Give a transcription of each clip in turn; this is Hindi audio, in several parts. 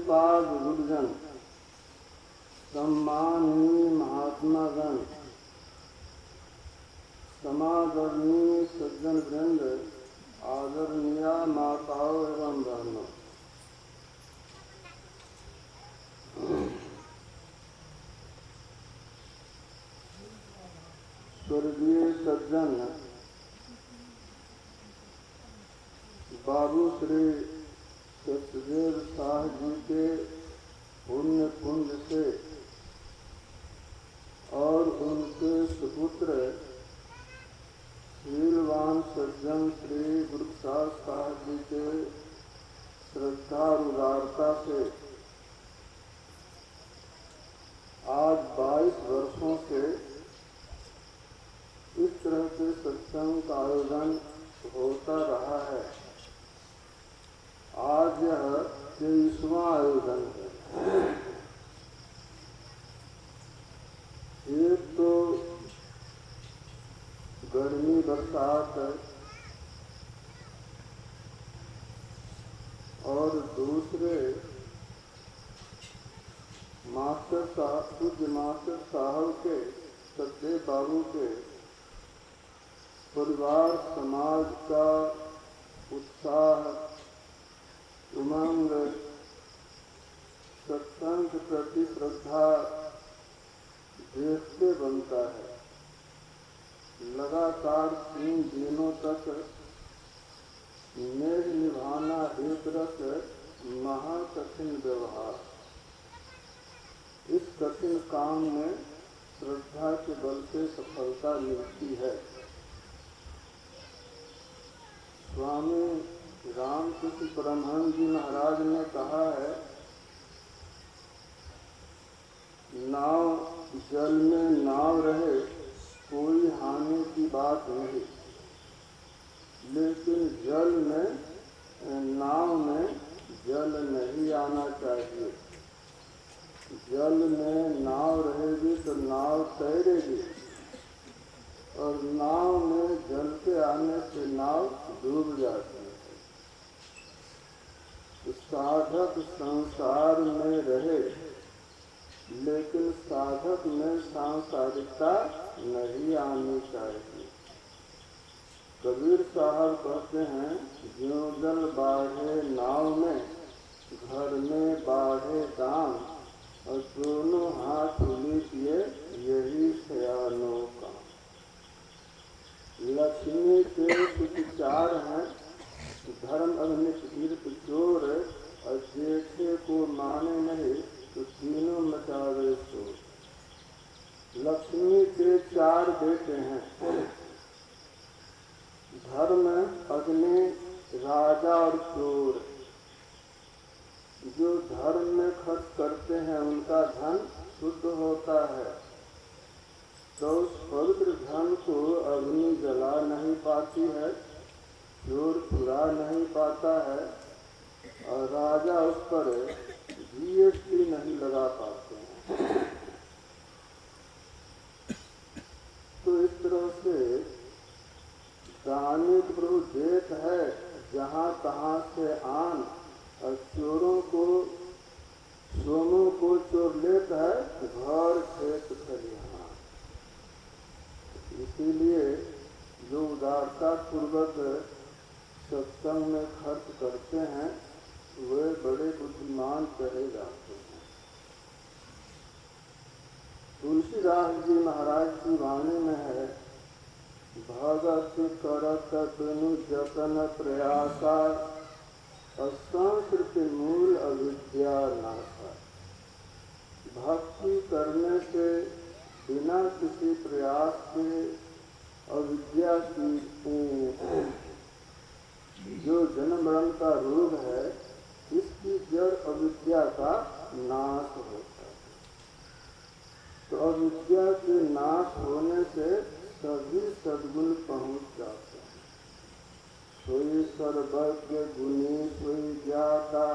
पाद गुरुजन, सम्माननीय महात्मागण, समादरणीय सज्जन वृंद, आदरणीय माताओं एवं बहनों, स्वर्गीय सज्जन बाबू श्री सत्यदेव शाह जी के पुण्य कुंज से और उनके सुपुत्र शीलवान सज्जन श्री गुरुप्रसाद साहब जी के श्रद्धा और उदारता से आज 22 वर्षों से इस तरह के सत्संग का आयोजन होता रहा है। आज यह 23वां आयोजन है। एक तो गर्मी बरसात है और दूसरे पूज्य मास्टर साहब के सत्य बाबू के परिवार समाज का उत्साह, उमंग, सत्संग के प्रति श्रद्धा देखते बनता है। लगातार 3 दिनों तक मेघ निभाना एक रस महाकठिन व्यवहार। इस कठिन काम में श्रद्धा के बल से सफलता मिलती है। स्वामी रामकृष्ण परमहंस जी महाराज ने कहा है, नाव जल में नाव रहे कोई हानि की बात नहीं, लेकिन जल में नाव में जल नहीं आना चाहिए। जल में नाव रहेगी तो नाव तैरेगी और नाव में जल के आने से नाव डूब जाती है। तो साधक संसार में रहे, लेकिन साधक में सांसारिकता नहीं आनी चाहिए। कबीर साहब कहते हैं, ज्यों जल बाढ़े नाव में, घर में बाढ़े दाम, और दोनों हाथ लीजिए यही सयानों का। लक्ष्मी के कुछ 4 हैं, धर्म अग्नि तीर्थ चोर, और जेठे को माने नहीं तो तीनों मचावे शोर। लक्ष्मी के 4 बेटे हैं, धर्म, अग्नि, राजा और चोर। जो धर्म में खर्च करते हैं उनका धन शुद्ध होता है, तो उस पवित्र धन को अग्नि जला नहीं पाती है, चोर चुरा नहीं पाता है, और राजा उस पर GST नहीं लगा पाते हैं। तो इस तरह से दानी प्रभु देत है जहाँ तहाँ से आन, और चोरों को, सोमों को चोर लेता है घर खेत खलिहान। इसीलिए जो उदारता पूर्वक सत्संग में खर्च करते हैं वे बड़े बुद्धिमान कहे जाते हैं। तुलसीदास जी महाराज की वाणी में है, भगत करत बिनु जतन प्रयासा, असंस्कृति मूल अविद्या नाशा। भक्ति करने से बिना किसी प्रयास के अविद्या की जो जन्म मरण का रोग है, इसकी जड़ अविद्या का नाश होता है। तो अविद्या के नाश होने से सभी सद्गुण पहुँच जाते हैं। सोई सर्वज्ञ गुणी सोई ज्ञाता,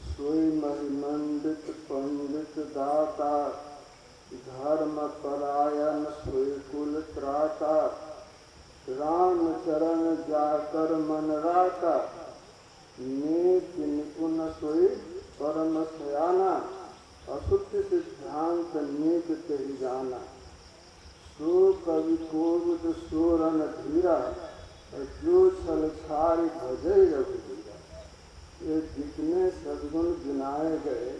सोई महिमंडित पंडित दाता, धर्म परायण सोई कुल त्राता, राम चरण जाकर मन राता, नेक निपुण सोई परम सयाना, अशुद्ध सिद्धांत नीक कही जाना। सो कवि कोविद सो रन धीरा, जो छल छाई भजई रघुवीरा। ये जितने सद्गुण गिनाए गए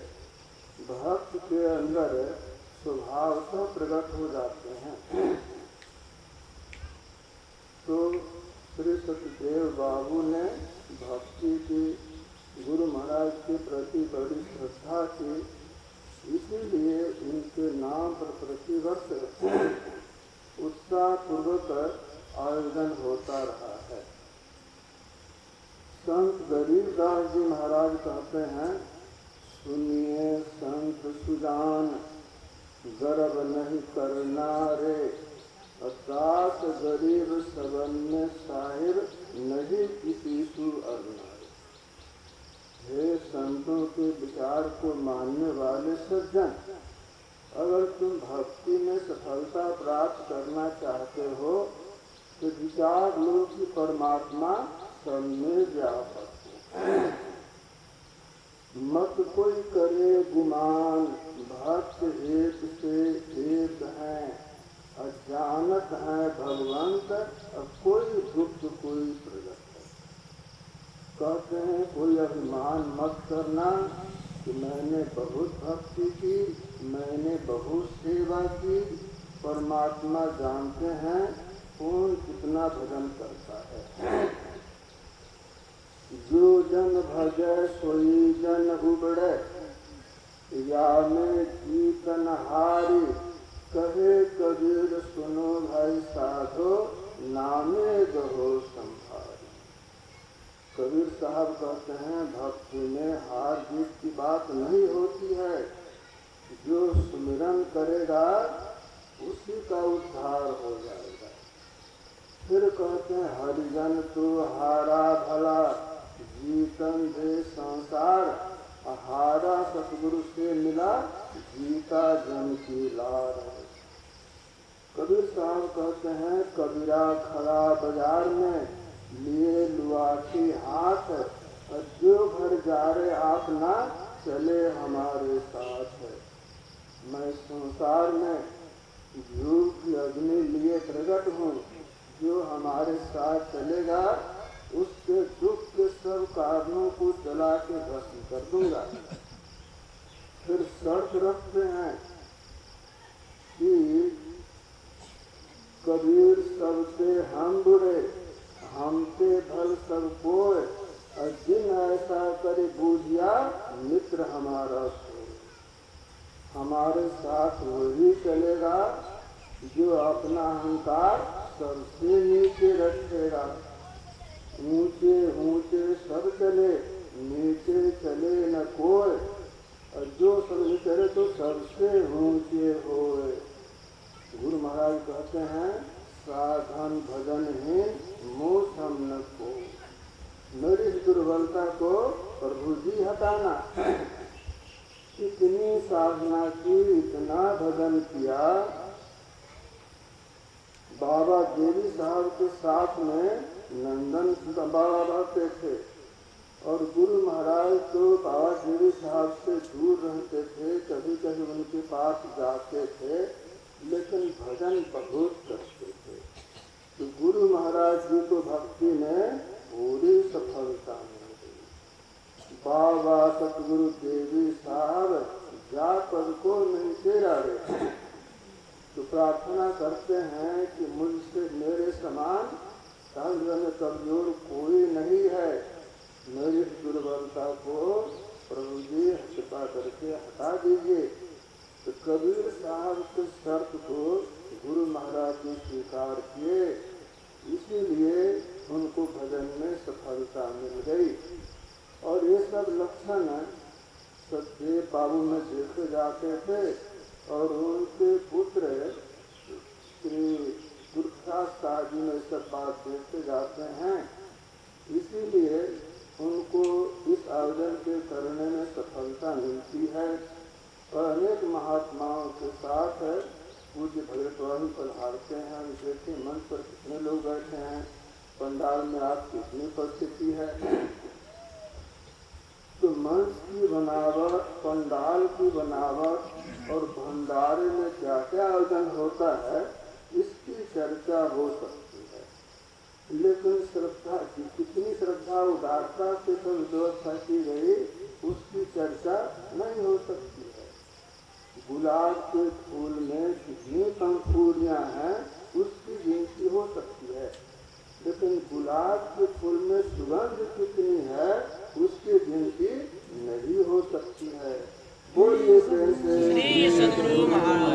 भक्त के अंदर स्वभावतः प्रकट हो जाते हैं। तो श्री सत्यदेव बाबू ने भक्ति की, गुरु महाराज के प्रति बड़ी श्रद्धा की, इसीलिए इनके नाम पर प्रतिवर्ष उत्साह पूर्वक आयोजन होता रहा है। संत गरीबदास जी महाराज कहते हैं, सुनिए संत सुजान, गर्व नहीं करना रे, दास गरीब सबन साहिर, नहीं किसी सु अरना। हे संतों के विचार को मानने वाले सज्जन, अगर तुम भक्ति में सफलता प्राप्त करना चाहते हो तो विचार लो कि परमात्मा सब में व्यापक है। मत कोई करे गुमान, भक्त एक से एक हैं, अजानत है भगवंत, अब कोई गुप्त कोई प्रगट है। कहते हैं कोई अभिमान मत करना कि मैंने बहुत भक्ति की, मैंने बहुत सेवा की, परमात्मा जानते हैं कौन कितना भजन करता है। जो जन भजय सोई जन उबड़े, या में जीतन हारी, कहे कबीर सुनो भाई साधो, नामे गहो संभारी। कबीर साहब कहते हैं भक्ति में हार जीत की बात नहीं होती है, जो सुमिरन करेगा उसी का उद्धार हो जाएगा। फिर कहते हैं हरिजन तो हारा भला, जीतन दे संसार, हारा सतगुरु से मिला, जीता जन की लार। कबीर साहब कहते हैं कबीरा खड़ा बाजार में, लिए लुआठी हाथ, जो घर जा रहे आप ना चले हमारे साथ है। मैं संसार में ध्रुव की अग्नि लिए प्रकट हूँ, जो हमारे साथ चलेगा उसके दुख के सब कारणों को जला के भस्म कर दूंगा। फिर शर्त रखते हैं कि कबीर सबसे हम बुरे, हमसे भल सब कोय, जिन ऐसा करे बूझिया मित्र हमारा सोय। हमारे साथ वही चलेगा जो अपना अहंकार सबसे नीचे रखेगा। ऊंचे ऊंचे सब चले, नीचे चले न कोय, और जो सब चले तो सबसे ऊंचे होए। गुरु महाराज कहते हैं साधन भजन है मोह हम न को, मेरी दुर्बलता को प्रभु जी हटाना। इतनी साधना की, इतना भजन किया। बाबा देवी साहब के साथ में नंदन बाबा रहते थे और गुरु महाराज तो बाबा देवी साहब से दूर रहते थे, कभी कभी उनके पास जाते थे, लेकिन भजन बहुत करते थे। तो गुरु महाराज जी को भक्ति में पूरी सफलता मिल गई। बाबा सतगुरु देवी साहब जा पद को नहीं तेरा रे, तो प्रार्थना करते हैं कि मुझसे मेरे समान कमजोर कोई नहीं है, मेरी दुर्बलता को प्रभु जी कृपा करके हटा दीजिए। तो कबीर साहब के शर्त को गुरु महाराज ने स्वीकार किए, इसीलिए उनको भजन में सफलता मिल गई। और ये सब लक्षण सत्यदेव बाबू में देखे जाते थे और उनके पुत्र श्री गुरुप्रसाद साहब जी में सब बात देखते जाते हैं। इसीलिए उनको इस आयोजन के करने में सफलता मिलती है। और अनेक महात्माओं के साथ पूज्य भगतवान पधारते हैं। देखिए मंच पर कितने लोग बैठे हैं, पंडाल में आप कितनी उपस्थिति है। तो मंच की बनावट पंडाल की बनावट और भंडारे में क्या क्या आयोजन होता है इसकी चर्चा हो सकती है, लेकिन श्रद्धा की कितनी श्रद्धा उदारता से सब व्यवस्था की गई उसकी चर्चा नहीं हो सकती है। गुलाब के फूल में कितनी पंखुड़ियां हैं उसकी गिनती हो सकती है, लेकिन गुलाब के फूल में सुगंध कितनी है उसकी गिनती नहीं हो सकती है। बोलिए श्री सद्गुरु महाराज।